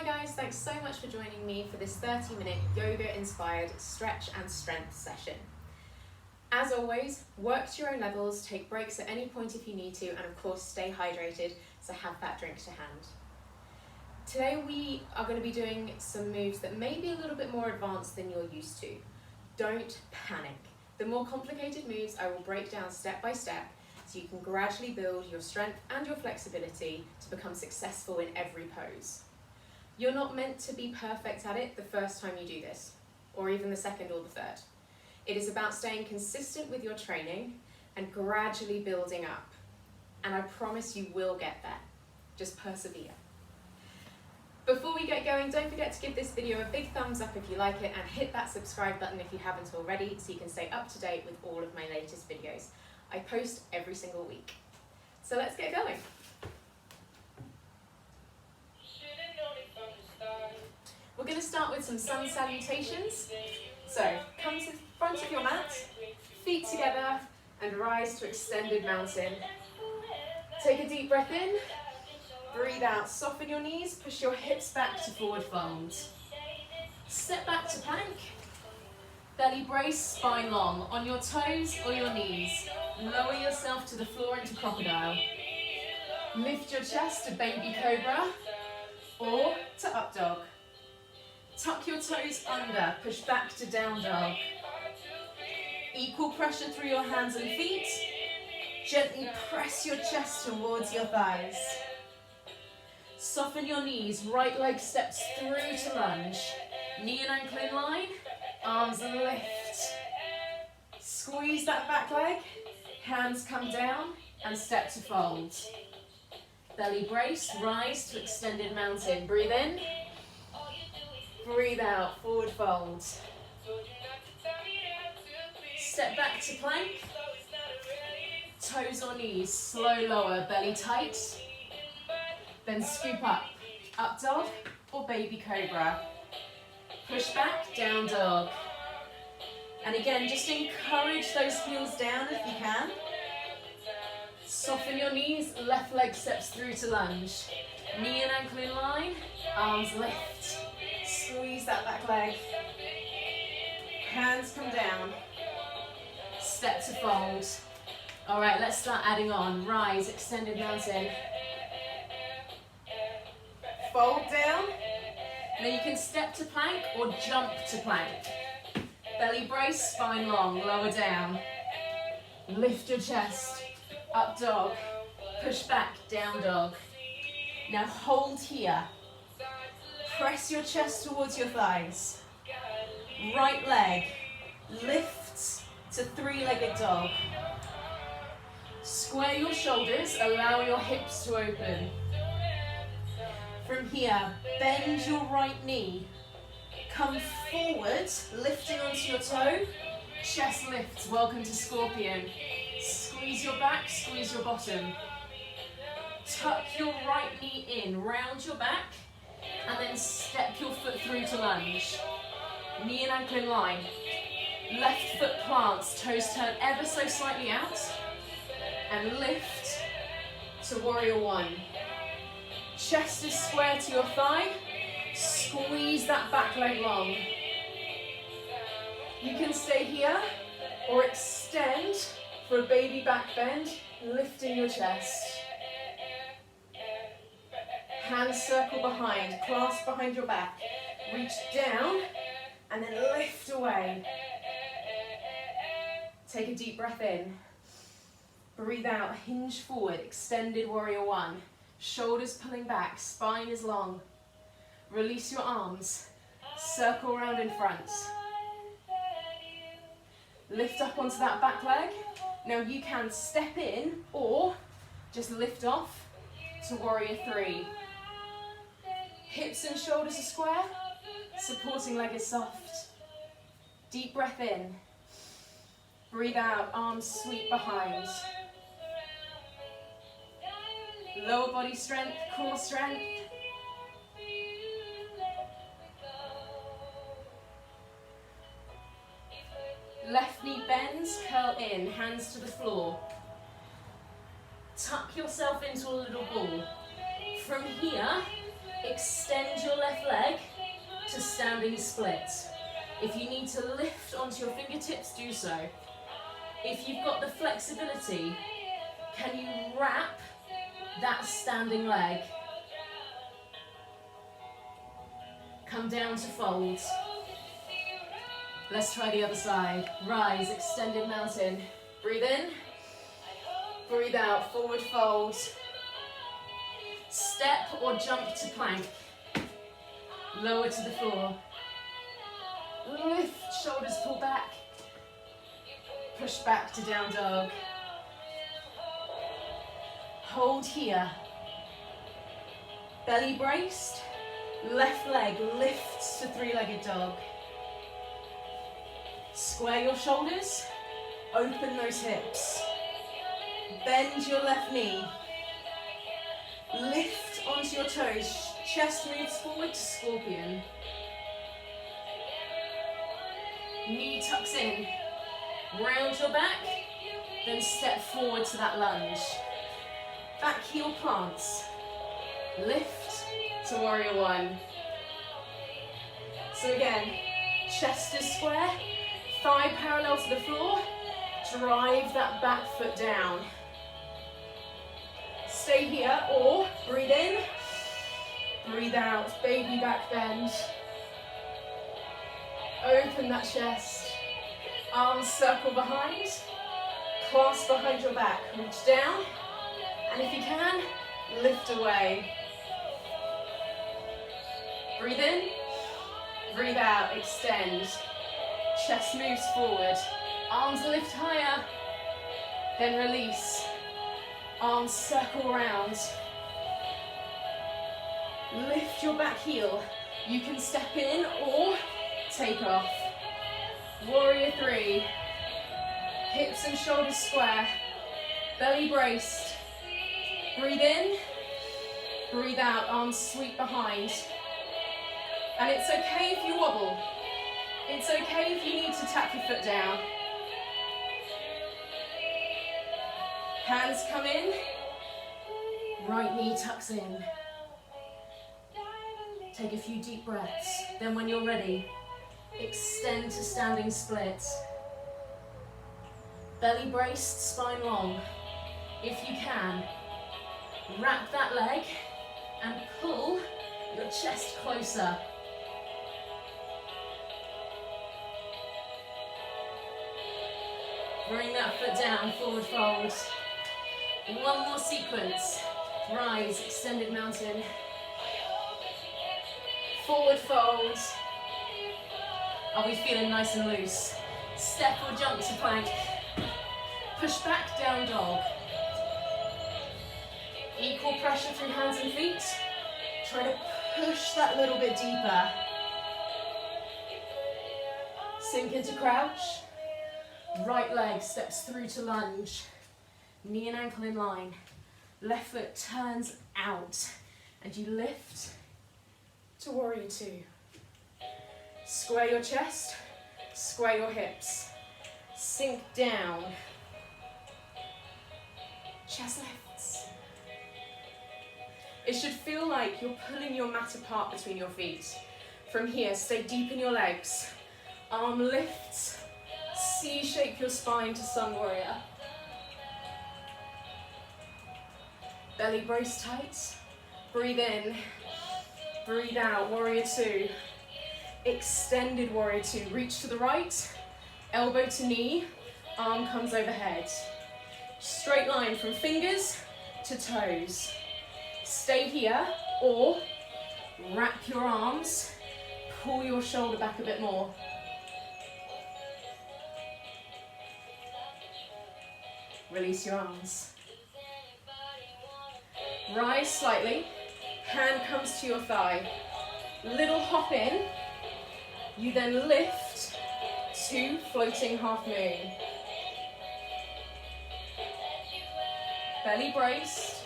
guys, thanks so much for joining me for this 30-minute yoga-inspired stretch and strength session. As always, work to your own levels, take breaks at any point if you need to, and of course stay hydrated, so have that drink to hand. Today we are going to be doing some moves that may be a little bit more advanced than you're used to. Don't panic. The more complicated moves I will break down step by step so you can gradually build your strength and your flexibility to become successful in every pose. You're not meant to be perfect at it the first time you do this, or even the second or the third. It is about staying consistent with your training and gradually building up. And I promise you will get there. Just persevere. Before we get going, don't forget to give this video a big thumbs up if you like it and hit that subscribe button if you haven't already so you can stay up to date with all of my latest videos. I post every single week. So let's get going. We're going to start with some sun salutations. So come to the front of your mat, feet together, and rise to extended mountain. Take a deep breath in, breathe out, soften your knees, push your hips back to forward fold. Step back to plank, belly brace, spine long, on your toes or your knees. Lower yourself to the floor into crocodile. Lift your chest to baby cobra or to up dog. Tuck your toes under, push back to down dog. Equal pressure through your hands and feet. Gently press your chest towards your thighs. Soften your knees, right leg steps through to lunge. Knee and ankle in line, arms lift. Squeeze that back leg, hands come down and step to fold. Belly brace, rise to extended mountain. Breathe in. Breathe out, forward fold. Step back to plank. Toes or knees, slow lower, belly tight. Then scoop up dog or baby cobra. Push back, down dog. And again, just encourage those heels down if you can. Soften your knees, left leg steps through to lunge. Knee and ankle in line, arms lift. Squeeze that back leg. Hands come down. Step to fold. All right, let's start adding on. Rise, extended mountain. Fold down. Now you can step to plank or jump to plank. Belly brace, spine long, lower down. Lift your chest. Up dog. Push back, down dog. Now hold here. Press your chest towards your thighs. Right leg lifts to three-legged dog. Square your shoulders, allow your hips to open. From here, bend your right knee. Come forward, lifting onto your toe. Chest lifts, welcome to scorpion. Squeeze your back, squeeze your bottom. Tuck your right knee in, round your back. And then step your foot through to lunge. Knee and ankle in line. Left foot plants, toes turn ever so slightly out. And lift to warrior one. Chest is square to your thigh. Squeeze that back leg long. You can stay here or extend for a baby back bend, lifting your chest. Hands circle behind, clasp behind your back. Reach down and then lift away. Take a deep breath in. Breathe out, hinge forward, extended warrior one. Shoulders pulling back, spine is long. Release your arms, circle around in front. Lift up onto that back leg. Now you can step in or just lift off to warrior three. Hips and shoulders are square, supporting leg is soft. Deep breath in. Breathe out, arms sweep behind. Lower body strength, core strength. Left knee bends, curl in, hands to the floor. Tuck yourself into a little ball. From here, extend your left standing split. If you need to lift onto your fingertips, do so. If you've got the flexibility, can you wrap that standing leg? Come down to fold. Let's try the other side. Rise, extended mountain. Breathe in. Breathe out, forward fold. Step or jump to plank. Lower to the floor. Lift, shoulders pull back. Push back to down dog. Hold here. Belly braced. Left leg lifts to three-legged dog. Square your shoulders. Open those hips. Bend your left knee. Lift onto your toes. Chest moves forward to scorpion. Knee tucks in. Round your back. Then step forward to that lunge. Back heel plants. Lift to warrior one. So again, chest is square. Thigh parallel to the floor. Drive that back foot down. Stay here or breathe in. Breathe out, baby back bend. Open that chest. Arms circle behind. Clasp behind your back. Reach down. And if you can, lift away. Breathe in. Breathe out, extend. Chest moves forward. Arms lift higher. Then release. Arms circle around. Lift your back heel. You can step in or take off. Warrior three. Hips and shoulders square. Belly braced. Breathe in. Breathe out. Arms sweep behind. And it's okay if you wobble. It's okay if you need to tap your foot down. Hands come in. Right knee tucks in. Take a few deep breaths. Then when you're ready, extend to standing split. Belly braced, spine long. If you can, wrap that leg and pull your chest closer. Bring that foot down, forward fold. One more sequence. Rise, extended mountain. Forward fold. Are we feeling nice and loose? Step or jump to plank. Push back, down dog. Equal pressure through hands and feet. Try to push that little bit deeper. Sink into crouch. Right leg steps through to lunge. Knee and ankle in line. Left foot turns out. And you lift to warrior two. Square your chest. Square your hips. Sink down. Chest lifts. It should feel like you're pulling your mat apart between your feet. From here, stay deep in your legs. Arm lifts. C-shape your spine to sun warrior. Belly brace tight. Breathe in. Breathe out, warrior two. Extended warrior two. Reach to the right. Elbow to knee. Arm comes overhead. Straight line from fingers to toes. Stay here or wrap your arms. Pull your shoulder back a bit more. Release your arms. Rise slightly. Hand comes to your thigh. Little hop in. You then lift to floating half moon. Belly braced.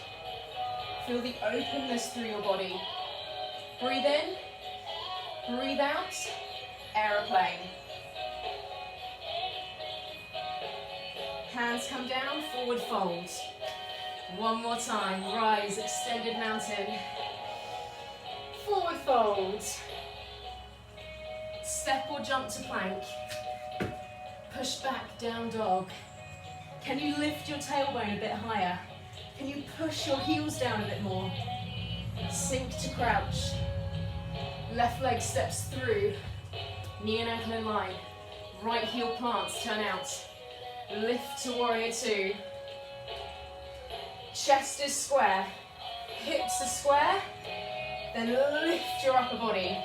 Feel the openness through your body. Breathe in. Breathe out. Aeroplane. Hands come down, forward fold. One more time, rise, extended mountain. Forward fold. Step or jump to plank. Push back, down dog. Can you lift your tailbone a bit higher? Can you push your heels down a bit more? Sink to crouch. Left leg steps through. Knee and ankle in line. Right heel plants, turn out. Lift to warrior two. Chest is square. Hips are square. Then lift your upper body.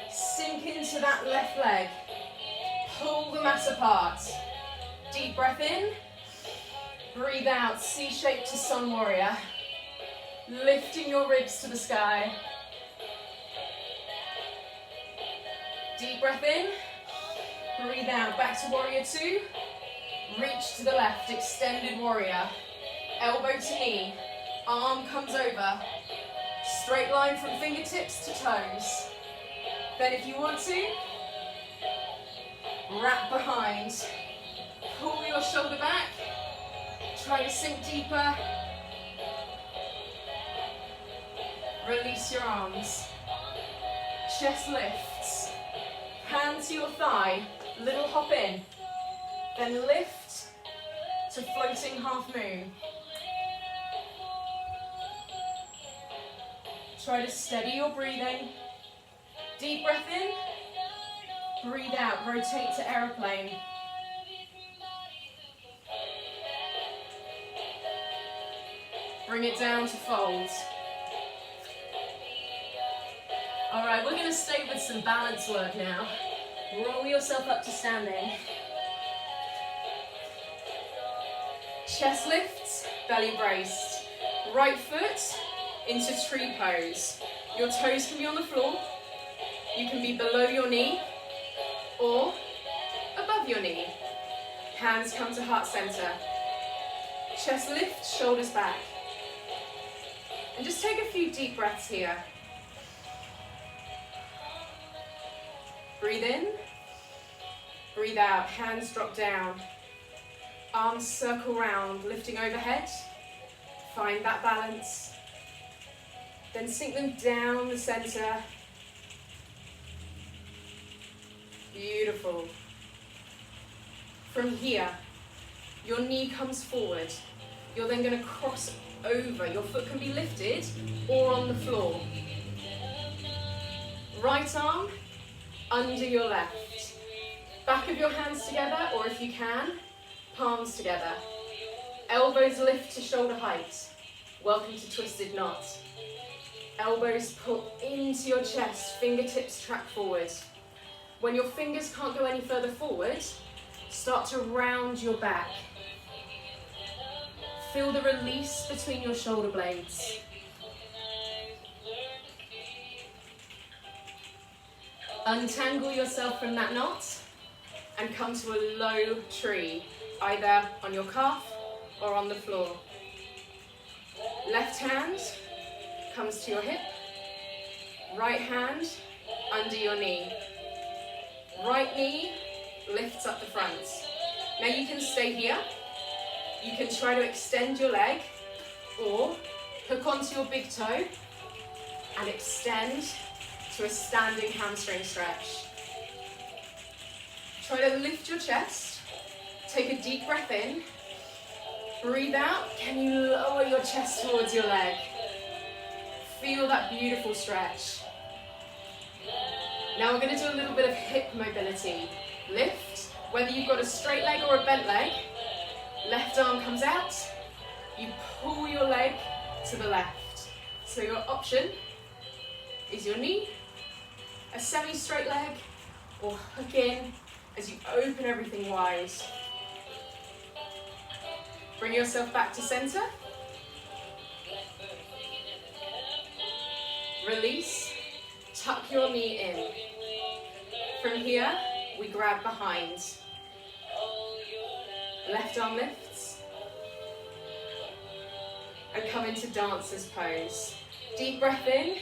Sink into that left leg. Pull the mat apart. Deep breath in. Breathe out, C shape to sun warrior. Lifting your ribs to the sky. Deep breath in. Breathe out, back to warrior two. Reach to the left, extended warrior. Elbow to knee. Arm comes over. Straight line from fingertips to toes. Then if you want to, wrap behind. Pull your shoulder back. Try to sink deeper. Release your arms. Chest lifts. Hand to your thigh. Little hop in. Then lift to floating half moon. Try to steady your breathing. Deep breath in. Breathe out. Rotate to aeroplane. Bring it down to fold. All right, we're going to stay with some balance work now. Roll yourself up to standing. Chest lifts, belly braced. Right foot into tree pose. Your toes can be on the floor. You can be below your knee or above your knee. Hands come to heart center. Chest lift, shoulders back. And just take a few deep breaths here. Breathe in, breathe out, hands drop down. Arms circle round, lifting overhead. Find that balance. Then sink them down the center. Beautiful. From here, your knee comes forward. You're then going to cross over. Your foot can be lifted or on the floor. Right arm under your left. Back of your hands together, or if you can, palms together. Elbows lift to shoulder height. Welcome to twisted knot. Elbows pull into your chest, fingertips track forward. When your fingers can't go any further forward, start to round your back. Feel the release between your shoulder blades. Untangle yourself from that knot and come to a low tree, either on your calf or on the floor. Left hand comes to your hip, right hand under your knee. Right knee lifts up the front. Now you can stay here. You can try to extend your leg or hook onto your big toe and extend to a standing hamstring stretch. Try to lift your chest. Take a deep breath in. Breathe out. Can you lower your chest towards your leg? Feel that beautiful stretch. Now we're going to do a little bit of hip mobility. Lift, whether you've got a straight leg or a bent leg. Left arm comes out. You pull your leg to the left. So your option is your knee, a semi-straight leg, or hook in as you open everything wide. Bring yourself back to center. Release, tuck your knee in. From here, we grab behind. Left arm lifts. And come into dancer's pose. Deep breath in.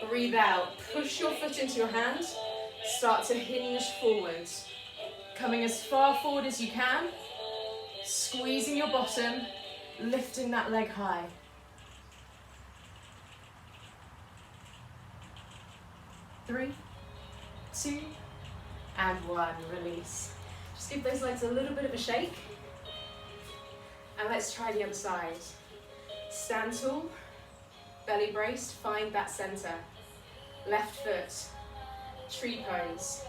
Breathe out. Push your foot into your hand. Start to hinge forward. Coming as far forward as you can. Squeezing your bottom. Lifting that leg high. Three, 2, and 1. Release. Just give those legs a little bit of a shake. And let's try the other side. Stand tall, belly braced, find that center. Left foot, tree pose.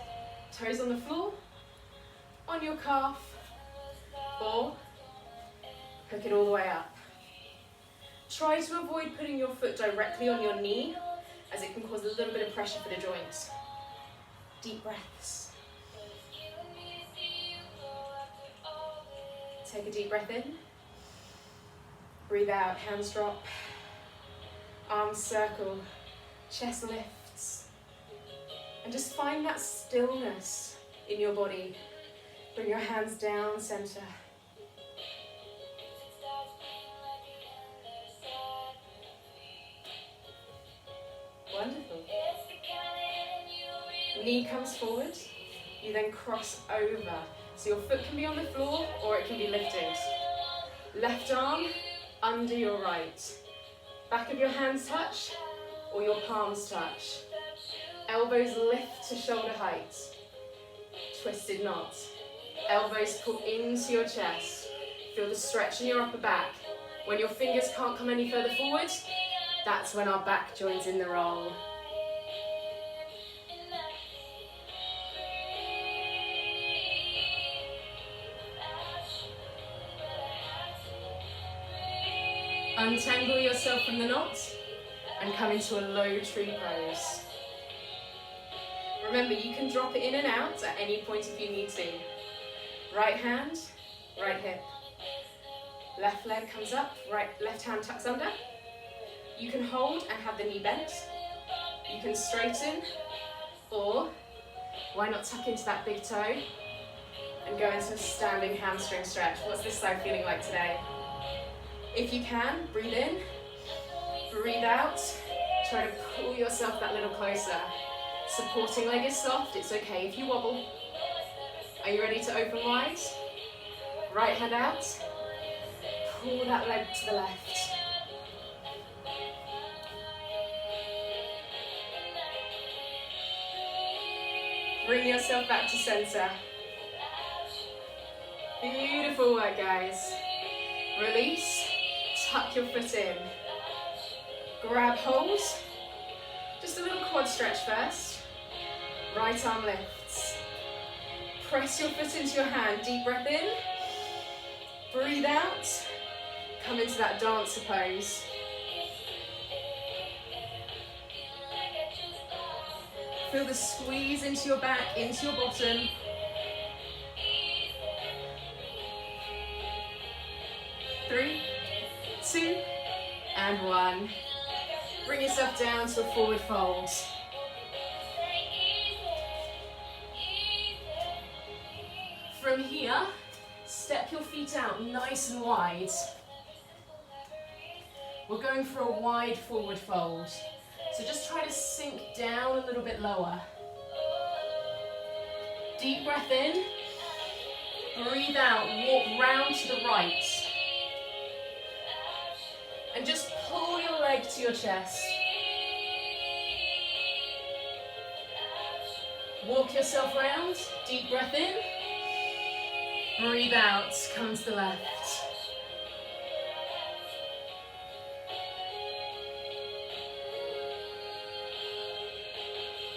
Toes on the floor, on your calf, or hook it all the way up. Try to avoid putting your foot directly on your knee, as it can cause a little bit of pressure for the joints. Deep breaths. Take a deep breath in. Breathe out, hands drop. Arms circle, chest lifts. And just find that stillness in your body. Bring your hands down, center. Wonderful. Knee comes forward. You then cross over. So your foot can be on the floor or it can be lifted. Left arm under your right. Back of your hands touch or your palms touch. Elbows lift to shoulder height. Twisted knot. Elbows pull into your chest. Feel the stretch in your upper back. When your fingers can't come any further forward, that's when our back joins in the roll. Untangle yourself from the knot and come into a low tree pose. Remember, you can drop it in and out at any point if you need to. Right hand, right hip. Left leg comes up, left hand tucks under. You can hold and have the knee bent. You can straighten, or why not tuck into that big toe and go into a standing hamstring stretch. What's this side feeling like today? If you can, breathe in, breathe out. Try to pull yourself that little closer. Supporting leg is soft, it's okay if you wobble. Are you ready to open wide? Right hand out. Pull that leg to the left. Bring yourself back to center. Beautiful work, guys. Release, tuck your foot in. Grab hold. Just a little quad stretch first. Right arm lifts. Press your foot into your hand, deep breath in. Breathe out. Come into that dancer pose. Feel the squeeze into your back, into your bottom. Three, 2, and 1. Bring yourself down to a forward fold. From here, step your feet out nice and wide. We're going for a wide forward fold. So just try to sink down a little bit lower. Deep breath in. Breathe out, walk round to the right. And just pull your leg to your chest. Walk yourself round, deep breath in. Breathe out, come to the left.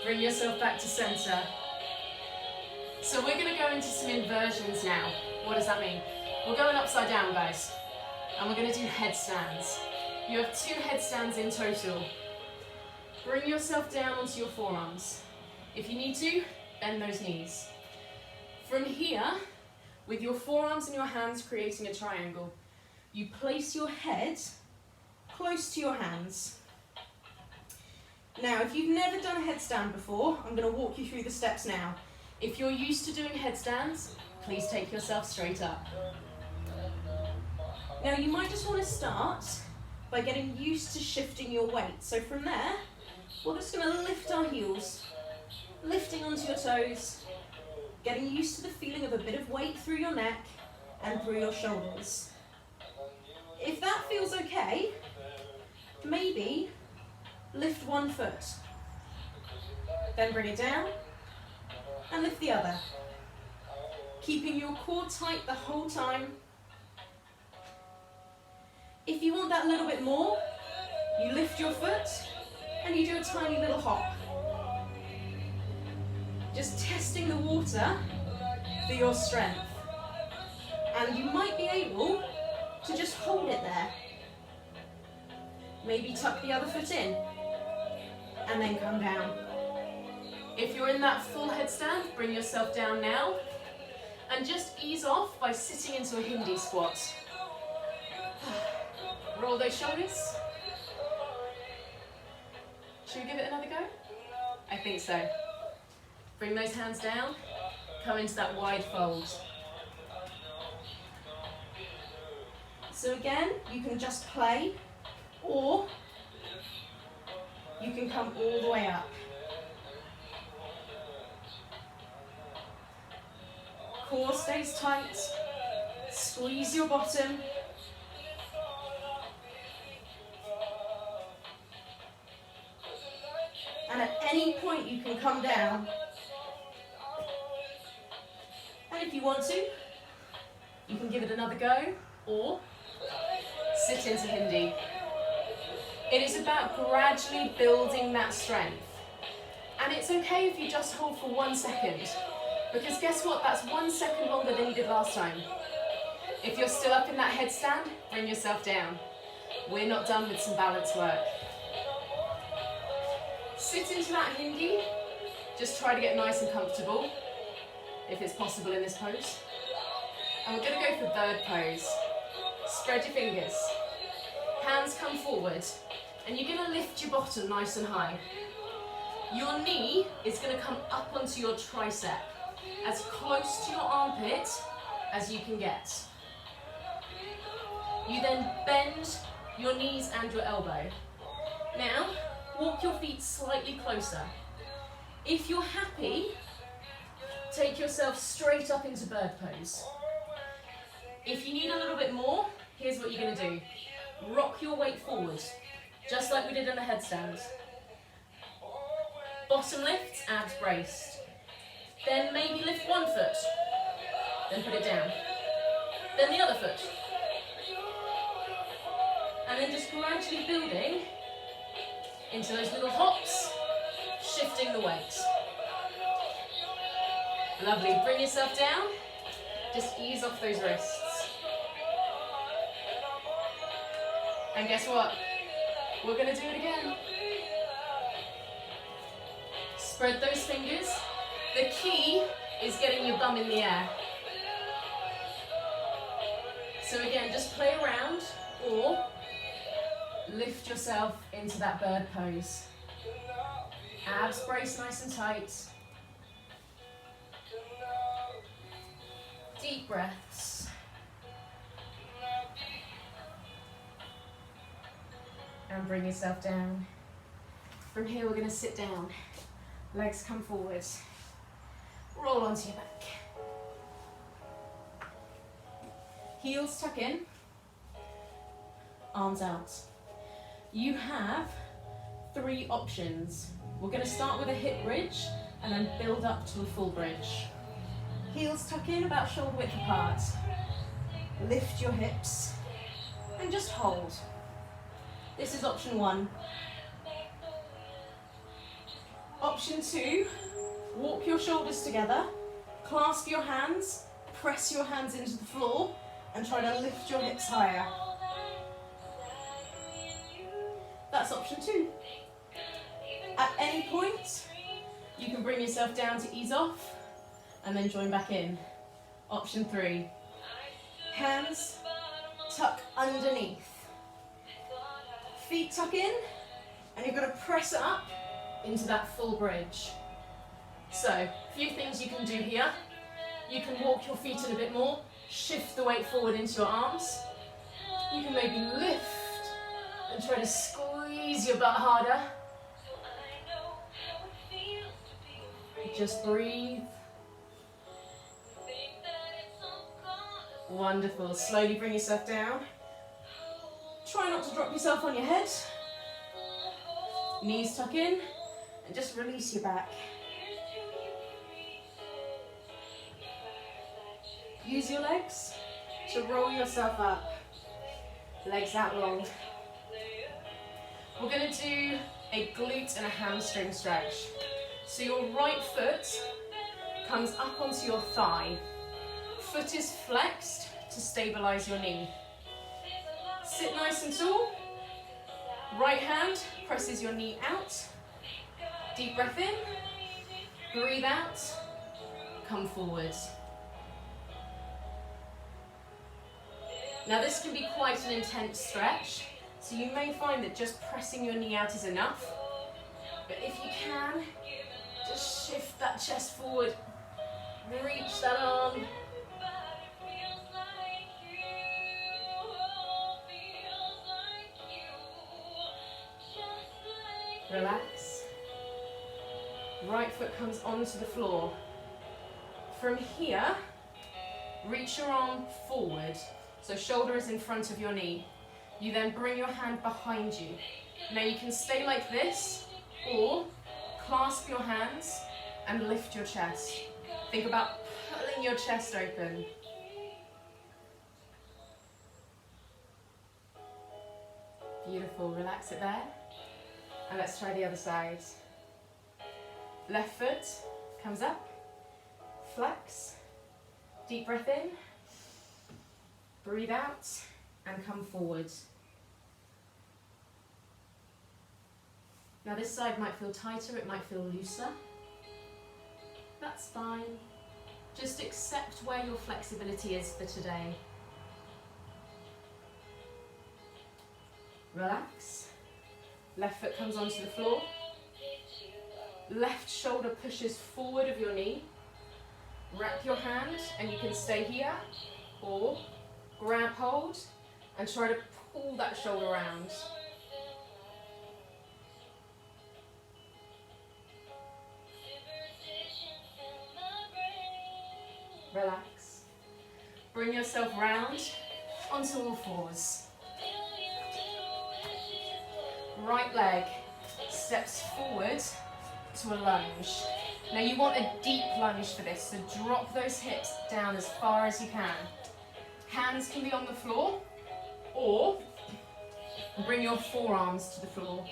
Bring yourself back to center. So we're going to go into some inversions now. What does that mean? We're going upside down, guys. And we're going to do headstands. You have 2 headstands in total. Bring yourself down onto your forearms. If you need to, bend those knees. From here, with your forearms and your hands creating a triangle, you place your head close to your hands. Now, if you've never done a headstand before, I'm going to walk you through the steps now. If you're used to doing headstands, please take yourself straight up. Now, you might just want to start by getting used to shifting your weight. So from there, we're just going to lift our heels, lifting onto your toes, getting used to the feeling of a bit of weight through your neck and through your shoulders. If that feels okay, maybe lift one foot, then bring it down, and lift the other. Keeping your core tight the whole time. If you want that a little bit more, you lift your foot and you do a tiny little hop. Just testing the water for your strength. And you might be able to just hold it there. Maybe tuck the other foot in and then come down. If you're in that full headstand, bring yourself down now and just ease off by sitting into a Hindi squat. Roll those shoulders. Should we give it another go? I think so. Bring those hands down, come into that wide fold. So again, you can just play, or you can come all the way up. Core stays tight, squeeze your bottom. And at any point you can come down. And if you want to, you can give it another go, or sit into Hindi. It is about gradually building that strength. And it's okay if you just hold for 1 second, because guess what? That's 1 second longer than you did last time. If you're still up in that headstand, bring yourself down. We're not done with some balance work. Sit into that Hindi. Just try to get nice and comfortable, if it's possible in this pose. And we're going to go for bird pose. Spread your fingers. Hands come forward. And you're going to lift your bottom nice and high. Your knee is going to come up onto your tricep, as close to your armpit as you can get. You then bend your knees and your elbow. Now, walk your feet slightly closer. If you're happy, take yourself straight up into bird pose. If you need a little bit more, here's what you're going to do. Rock your weight forward, just like we did in the headstand. Bottom lift, abs braced. Then maybe lift one foot, then put it down. Then the other foot. And then just gradually building into those little hops, shifting the weight. Lovely, bring yourself down, just ease off those wrists. And guess what? We're going to do it again. Spread those fingers. The key is getting your bum in the air. So again, just play around or lift yourself into that bird pose. Abs brace nice and tight. Deep breaths. And bring yourself down. From here we're going to sit down. Legs come forward. Roll onto your back. Heels tuck in. Arms out. You have 3 options. We're going to start with a hip bridge and then build up to a full bridge. Heels tuck in about shoulder width apart. Lift your hips and just hold. This is option 1. Option 2, walk your shoulders together, clasp your hands, press your hands into the floor and try to lift your hips higher. That's option 2. At any point, you can bring yourself down to ease off and then join back in. Option 3, hands tuck underneath. Feet tuck in and you're going to press up into that full bridge. So, a few things you can do here. You can walk your feet in a bit more, shift the weight forward into your arms. You can maybe lift and try to squeeze your butt harder. Just breathe. Wonderful. Slowly bring yourself down. Try not to drop yourself on your head. Knees tuck in and just release your back. Use your legs to roll yourself up. Legs out long. We're going to do a glute and a hamstring stretch. So your right foot comes up onto your thigh. Foot is flexed to stabilize your knee. Sit nice and tall. Right hand presses your knee out. Deep breath in. Breathe out. Come forwards. Now this can be quite an intense stretch, so you may find that just pressing your knee out is enough. But if you can, just shift that chest forward. Reach that arm. Relax. Right foot comes onto the floor. From here, reach your arm forward. So shoulder is in front of your knee. You then bring your hand behind you. Now you can stay like this, or clasp your hands and lift your chest. Think about pulling your chest open. Beautiful, relax it there. And let's try the other side. Left foot comes up, flex, deep breath in, breathe out, and come forward. Now this side might feel tighter, it might feel looser. That's fine. Just accept where your flexibility is for today. Relax. Left foot comes onto the floor. Left shoulder pushes forward of your knee. Wrap your hand and you can stay here, or grab hold and try to pull that shoulder around. Relax. Bring yourself round onto all fours. Right leg steps forward to a lunge. Now you want a deep lunge for this, so drop those hips down as far as you can. Hands can be on the floor, or bring your forearms to the floor.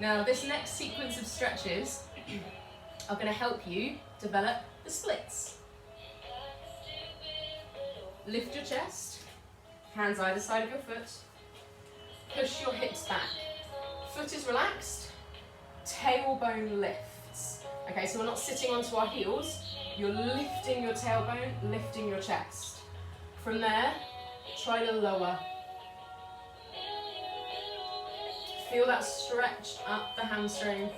Now this next sequence of stretches are going to help you develop the splits. Lift your chest, hands either side of your foot, push your hips back. Foot is relaxed, tailbone lifts. Okay, so we're not sitting onto our heels, you're lifting your tailbone, lifting your chest. From there, try to lower. Feel that stretch up the hamstring.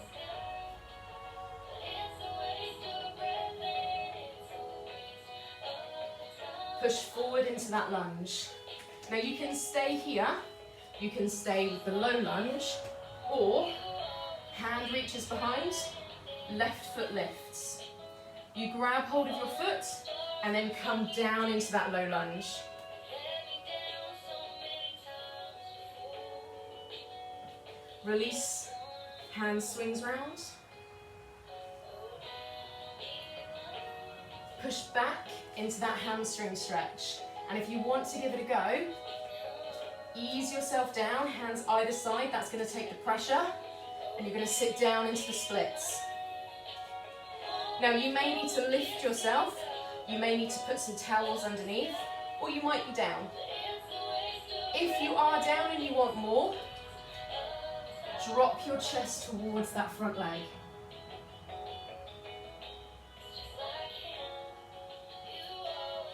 Push forward into that lunge. Now you can stay here, you can stay with the low lunge, or hand reaches behind, left foot lifts. You grab hold of your foot and then come down into that low lunge. Release, hand swings round. Push back into that hamstring stretch. And if you want to give it a go, ease yourself down, hands either side, that's going to take the pressure, and you're going to sit down into the splits. Now you may need to lift yourself, you may need to put some towels underneath, or you might be down. If you are down and you want more, drop your chest towards that front leg.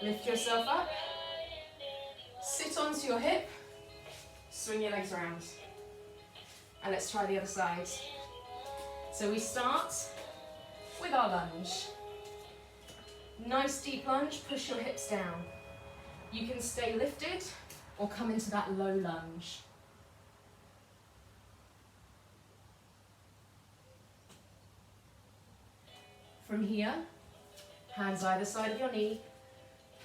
Lift yourself up, sit onto your hip, swing your legs around. And let's try the other side. So we start with our lunge. Nice deep lunge, push your hips down. You can stay lifted or come into that low lunge. From here, hands either side of your knee,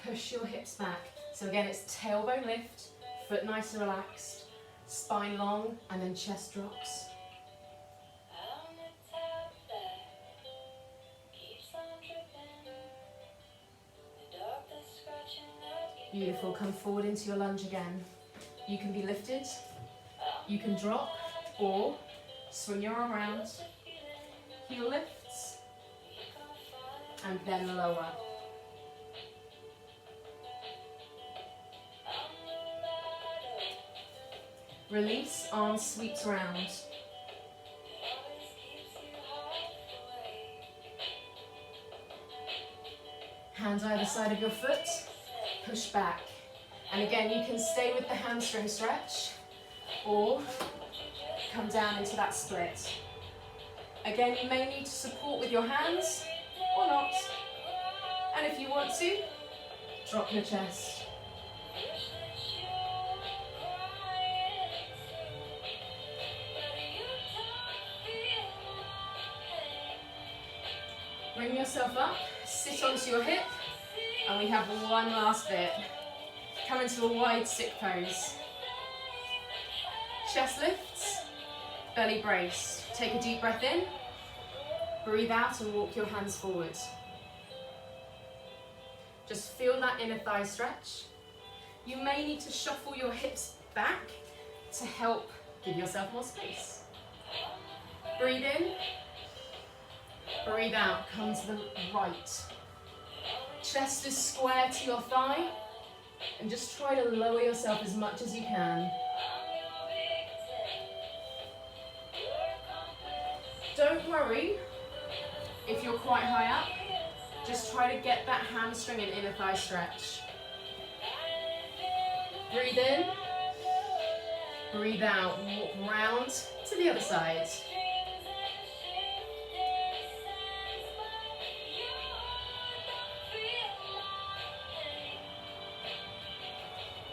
push your hips back. So again, it's tailbone lift, foot nice and relaxed, spine long, and then chest drops. Beautiful. Come forward into your lunge again. You can be lifted, you can drop, or swing your arm around, heel lifts, and then lower. Release, arm sweeps round. Hands either side of your foot, push back. And again, you can stay with the hamstring stretch, or come down into that split. Again, you may need to support with your hands, or not. And if you want to, drop your chest. Bring yourself up, sit onto your hip, and we have one last bit. Come into a wide stick pose. Chest lifts, belly braced. Take a deep breath in, breathe out and walk your hands forward. Just feel that inner thigh stretch. You may need to shuffle your hips back to help give yourself more space. Breathe in, breathe out, come to the right. Chest is square to your thigh, and just try to lower yourself as much as you can. Don't worry if you're quite high up, just try to get that hamstring and inner thigh stretch. Breathe in, breathe out, walk round to the other side.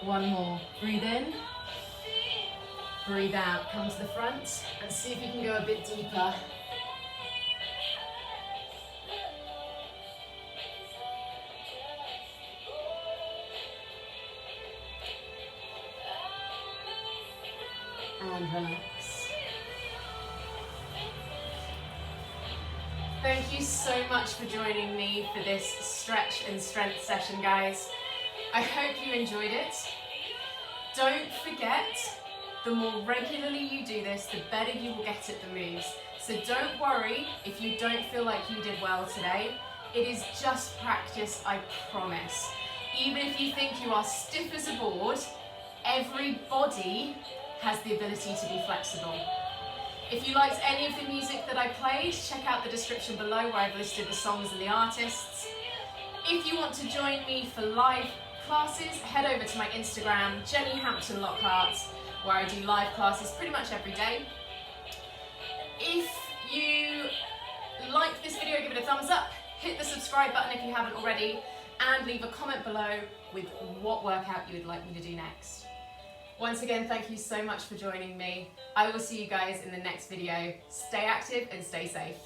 One more. Breathe in, breathe out. Come to the front and see if you can go a bit deeper. And relax. Thank you so much for joining me for this stretch and strength session, guys. I hope you enjoyed it. Don't forget, the more regularly you do this, the better you will get at the moves. So don't worry if you don't feel like you did well today. It is just practice, I promise. Even if you think you are stiff as a board, every body has the ability to be flexible. If you liked any of the music that I played, check out the description below where I've listed the songs and the artists. If you want to join me for live classes, head over to my Instagram, Jenny Hampton-Lockhart, where I do live classes pretty much every day. If you like this video, give it a thumbs up, hit the subscribe button if you haven't already, and leave a comment below with what workout you would like me to do next. Once again, thank you so much for joining me. I will see you guys in the next video. Stay active and stay safe.